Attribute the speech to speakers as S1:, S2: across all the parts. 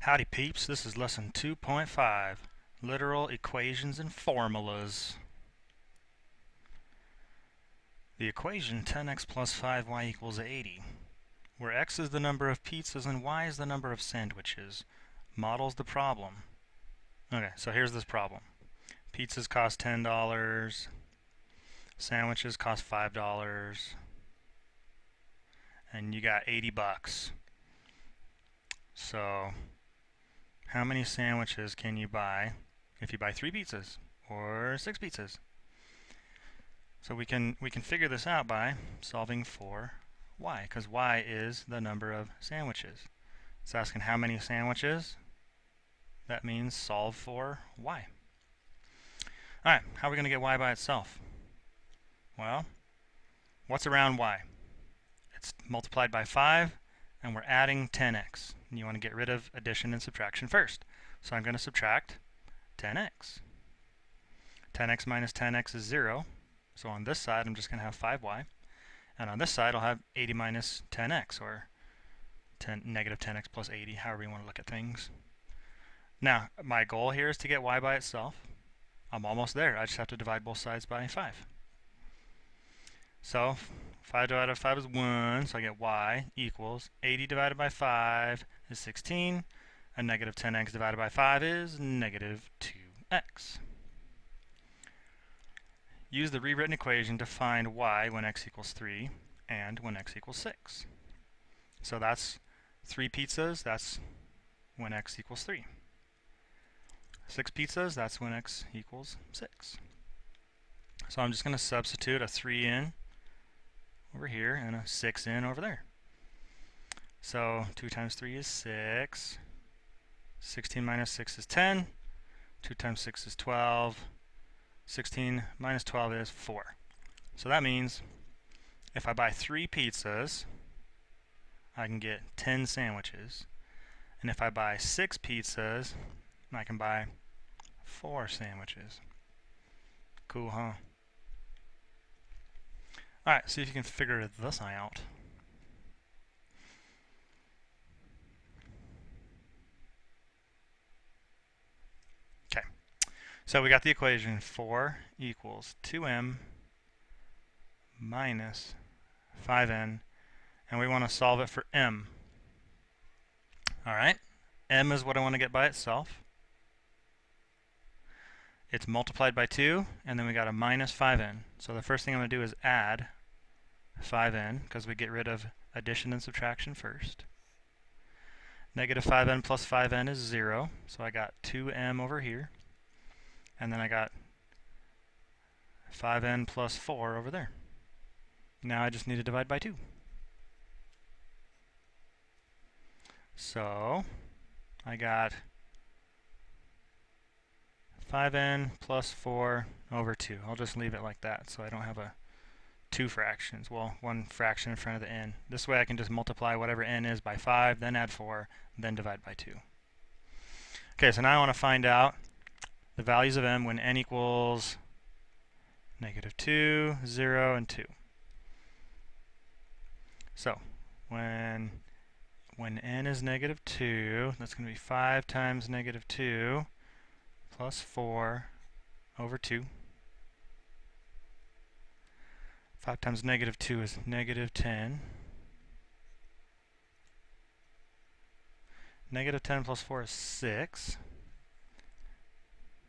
S1: Howdy peeps, this is lesson 2.5, Literal Equations and Formulas. The equation 10x plus 5y equals 80, where x is the number of pizzas and y is the number of sandwiches, models the problem. Okay, so here's this problem. Pizzas cost $10, sandwiches cost $5, and you got 80 bucks. So how many sandwiches can you buy if you buy 3 pizzas or 6 pizzas? So we can figure this out by solving for y, because y is the number of sandwiches. It's asking how many sandwiches. That means solve for y. Alright, how are we going to get y by itself? Well, what's around y? It's multiplied by 5, and we're adding 10x. And you want to get rid of addition and subtraction first. So I'm going to subtract 10x. 10x minus 10x is 0. So on this side, I'm just going to have 5y. And on this side, I'll have 80 minus 10x, or negative 10x plus 80, however you want to look at things. Now, my goal here is to get y by itself. I'm almost there. I just have to divide both sides by 5. So 5 divided by 5 is 1, so I get y equals 80 divided by 5 is 16, and negative 10x divided by 5 is negative 2x. Use the rewritten equation to find y when x equals 3 and when x equals 6. So that's 3 pizzas, that's when x equals 3. 6 pizzas, that's when x equals 6. So I'm just going to substitute a 3 in over here and a 6 in over there. So 2 times 3 is 6. 16 minus 6 is 10. 2 times 6 is 12. 16 minus 12 is 4. So that means if I buy 3 pizzas, I can get 10 sandwiches. And if I buy 6 pizzas, I can buy 4 sandwiches. Cool, huh? Alright, see if you can figure this out. Okay, so we got the equation 4 equals 2m minus 5n, and we want to solve it for m. Alright, m is what I want to get by itself. It's multiplied by 2, and then we got a minus 5n. So the first thing I'm going to do is add 5n, because we get rid of addition and subtraction first. Negative 5n plus 5n is 0, so I got 2m over here. And then I got 5n plus 4 over there. Now I just need to divide by 2. So I got 5n plus 4 over 2. I'll just leave it like that so I don't have 2 fractions. Well, 1 fraction in front of the n. This way I can just multiply whatever n is by 5, then add 4, then divide by 2. Okay, so now I want to find out the values of m when n equals negative 2, 0, and 2. So when n is negative 2, that's going to be 5 times negative 2 plus 4 over 2. 5 times negative 2 is negative 10. Negative 10 plus 4 is 6.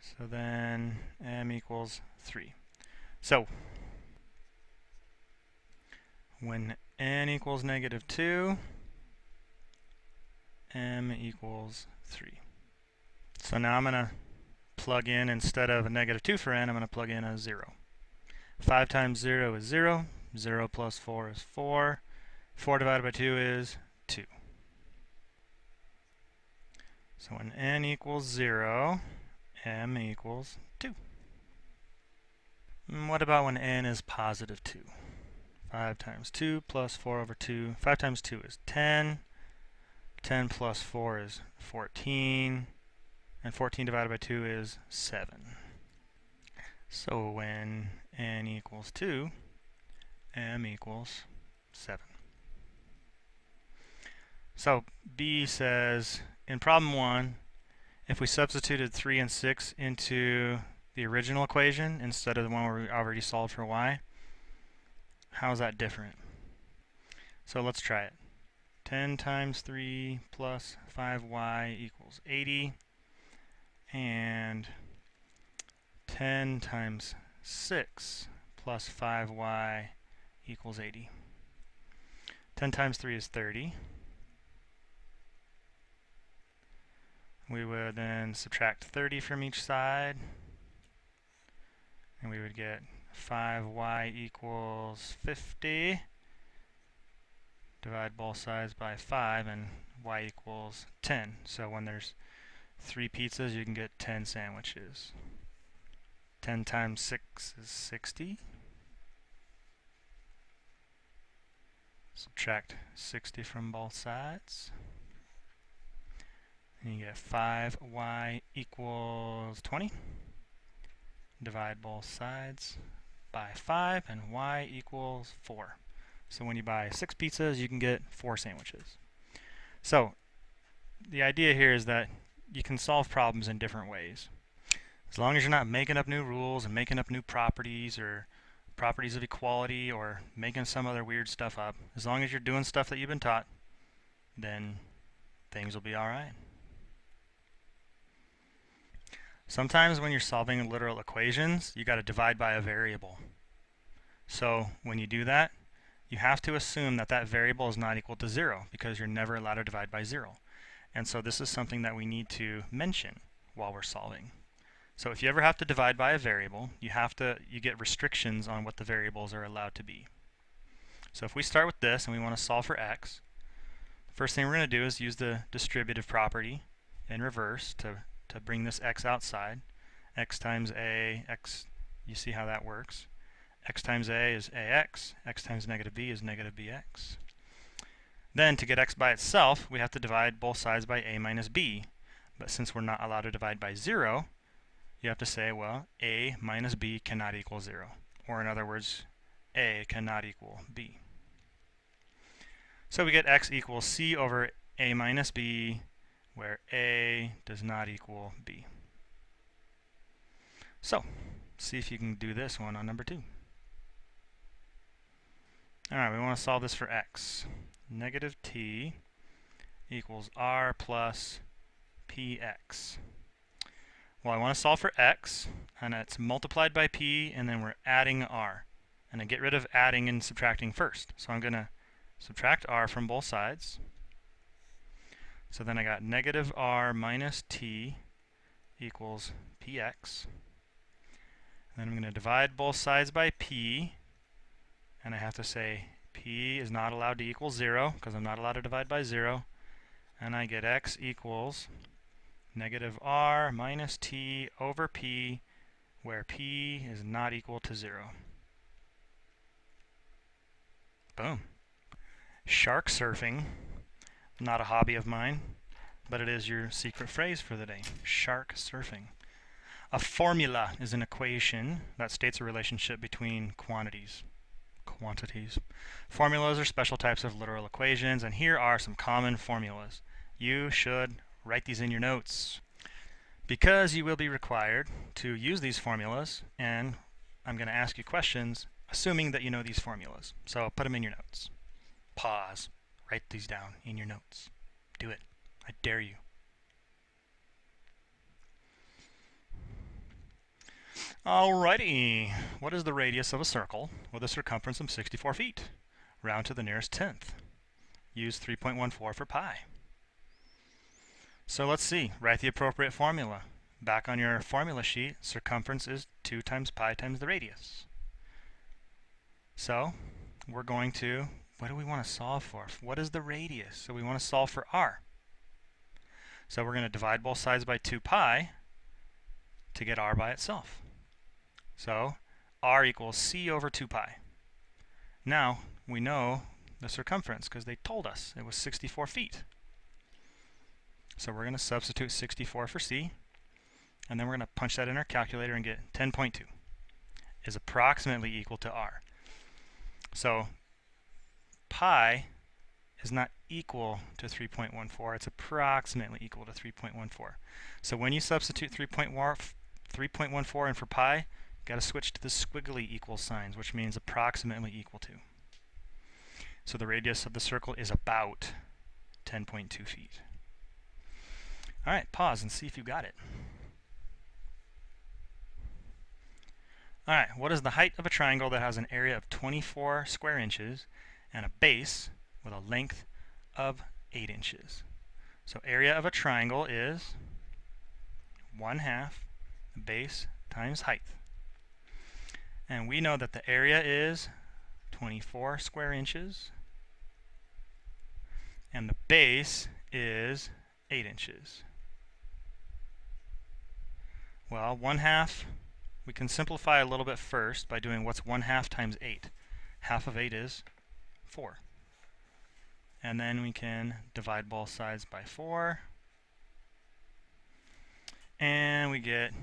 S1: So then m equals 3. So when n equals negative 2, m equals 3. So now I'm going to plug in, instead of a negative 2 for n, I'm going to plug in a 0. 5 times 0 is 0. 0 plus 4 is 4. 4 divided by 2 is 2. So when n equals 0, m equals 2. And what about when n is positive 2? 5 times 2 plus 4 over 2. 5 times 2 is 10. 10 plus 4 is 14. And 14 divided by 2 is 7. So when n equals 2, m equals 7. So B says in problem 1, if we substituted 3 and 6 into the original equation instead of the one where we already solved for y, how is that different? So let's try it. 10 times 3 plus 5y equals 80, and 10 times 6 plus 5y equals 80. 10 times 3 is 30. We would then subtract 30 from each side, and we would get 5y equals 50. Divide both sides by 5, and y equals 10. So when there's 3 pizzas, you can get 10 sandwiches. 10 times 6 is 60. Subtract 60 from both sides, and you get 5y equals 20. Divide both sides by 5, and y equals 4. So when you buy 6 pizzas, you can get 4 sandwiches. So the idea here is that you can solve problems in different ways. As long as you're not making up new rules and making up new properties or properties of equality or making some other weird stuff up, as long as you're doing stuff that you've been taught, then things will be alright. Sometimes when you're solving literal equations, you got to divide by a variable. So when you do that, you have to assume that that variable is not equal to 0, because you're never allowed to divide by 0. And so this is something that we need to mention while we're solving. So if you ever have to divide by a variable, you get restrictions on what the variables are allowed to be. So if we start with this and we want to solve for x, the first thing we're going to do is use the distributive property in reverse to bring this x outside. X times a, x, you see how that works. X times a is ax, x times negative b is negative bx. Then to get x by itself, we have to divide both sides by a minus b. But since we're not allowed to divide by 0, you have to say, well, a minus b cannot equal 0. Or in other words, a cannot equal b. So we get x equals c over a minus b, where a does not equal b. So, see if you can do this one on number 2. Alright, we want to solve this for x. Negative t equals r plus px. Well, I want to solve for x, and it's multiplied by p, and then we're adding r. And I get rid of adding and subtracting first. So I'm going to subtract r from both sides. So then I got negative r minus t equals px. Then I'm going to divide both sides by p, and I have to say p is not allowed to equal 0, because I'm not allowed to divide by 0. And I get x equals negative r minus t over p, where p is not equal to 0. Boom. Shark surfing, not a hobby of mine, but it is your secret phrase for the day. Shark surfing. A formula is an equation that states a relationship between quantities. Formulas are special types of literal equations, and here are some common formulas. You should write these in your notes, because you will be required to use these formulas, and I'm going to ask you questions assuming that you know these formulas. So put them in your notes. Pause. Write these down in your notes. Do it. I dare you. Alrighty. What is the radius of a circle with a circumference of 64 feet? Round to the nearest tenth. Use 3.14 for pi. So let's see. Write the appropriate formula. Back on your formula sheet, circumference is 2 times pi times the radius. So we're going to, what do we want to solve for? What is the radius? So we want to solve for r. So we're going to divide both sides by 2 pi to get r by itself. So r equals c over 2 pi. Now we know the circumference because they told us it was 64 feet. So we're going to substitute 64 for c, and then we're going to punch that in our calculator and get 10.2 is approximately equal to r. So pi is not equal to 3.14. It's approximately equal to 3.14. So when you substitute 3.14 in for pi, you got to switch to the squiggly equal signs, which means approximately equal to. So the radius of the circle is about 10.2 feet. All right, pause and see if you got it. All right, what is the height of a triangle that has an area of 24 square inches and a base with a length of 8 inches? So area of a triangle is 1/2 the base times height. And we know that the area is 24 square inches and the base is 8 inches. Well, 1/2, we can simplify a little bit first by doing what's 1/2 times 8. Half of 8 is 4. And then we can divide both sides by 4. And we get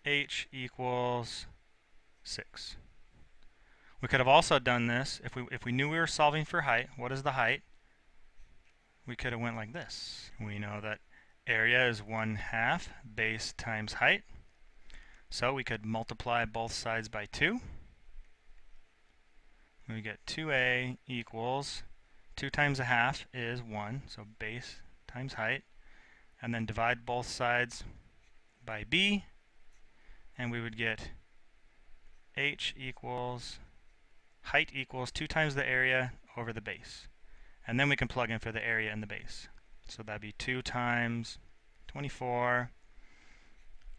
S1: h equals 6. We could have also done this if we knew we were solving for height. What is the height? We could have went like this. We know that area is 1/2 base times height. So we could multiply both sides by 2. We get 2a equals 2 times 1/2 is 1, so base times height. And then divide both sides by b, and we would get h equals, height equals 2 times the area over the base. And then we can plug in for the area and the base. So that'd be 2 times 24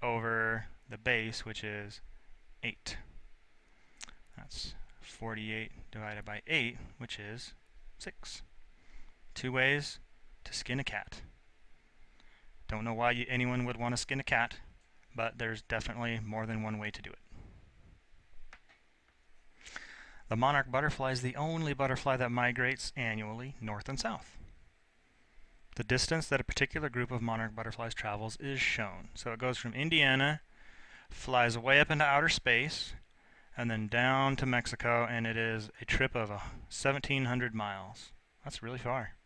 S1: over the base, which is 8. That's 48 divided by 8, which is 6. 2 ways to skin a cat. Don't know why anyone would want to skin a cat, but there's definitely more than one way to do it. The monarch butterfly is the only butterfly that migrates annually north and south. The distance that a particular group of monarch butterflies travels is shown. So it goes from Indiana, flies way up into outer space, and then down to Mexico, and it is a trip of 1,700 miles. That's really far.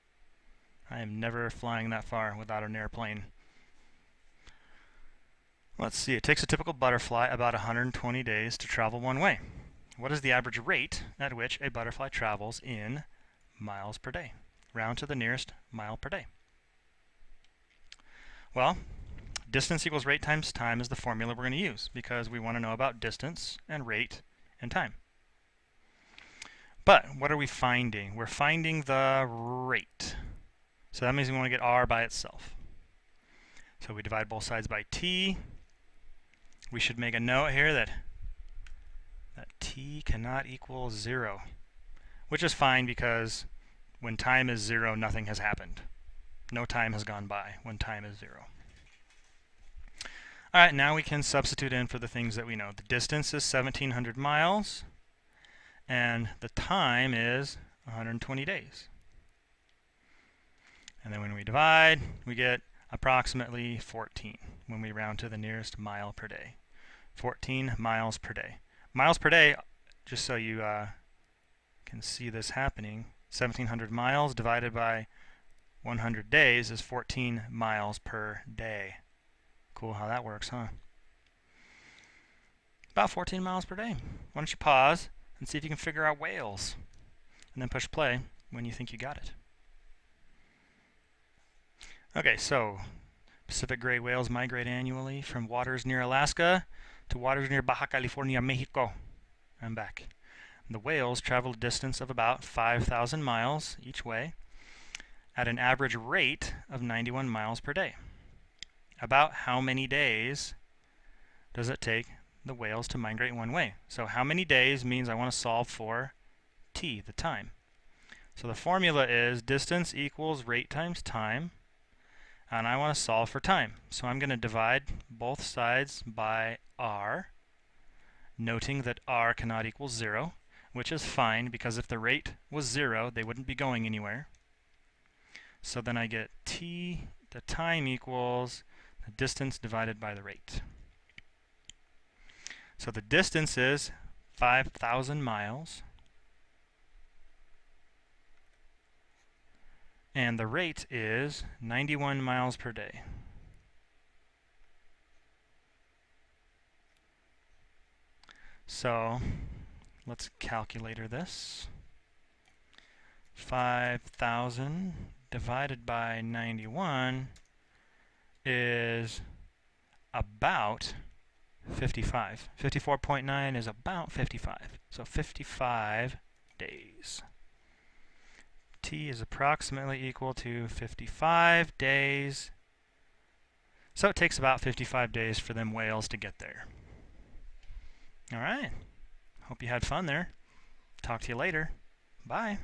S1: I am never flying that far without an airplane. Let's see, it takes a typical butterfly about 120 days to travel one way. What is the average rate at which a butterfly travels in miles per day? Round to the nearest mile per day. Well, distance equals rate times time is the formula we're going to use because we want to know about distance and rate and time. But what are we finding? We're finding the rate. So that means we want to get r by itself. So we divide both sides by t. We should make a note here that t cannot equal 0, which is fine because when time is 0, nothing has happened. No time has gone by when time is 0. All right, now we can substitute in for the things that we know. The distance is 1,700 miles, and the time is 120 days. And then when we divide, we get approximately 14 when we round to the nearest mile per day. 14 miles per day. Miles per day, just so you can see this happening, 1,700 miles divided by 100 days is 14 miles per day. Cool how that works, huh? About 14 miles per day. Why don't you pause and see if you can figure out whales, and then push play when you think you got it. Okay, so Pacific gray whales migrate annually from waters near Alaska to waters near Baja California, Mexico. I'm back. The whales travel a distance of about 5,000 miles each way at an average rate of 91 miles per day. About how many days does it take the whales to migrate one way? So how many days means I want to solve for t, the time. So the formula is distance equals rate times time, and I want to solve for time. So I'm going to divide both sides by r, noting that r cannot equal 0, which is fine because if the rate was 0, they wouldn't be going anywhere. So then I get t, the time equals the distance divided by the rate. So the distance is 5,000 miles. And the rate is 91 miles per day. So let's calculator this. 5,000 divided by 91 is about 55. 54.9 is about 55. So 55 days. T is approximately equal to 55 days. So it takes about 55 days for them whales to get there. All right. Hope you had fun there. Talk to you later. Bye.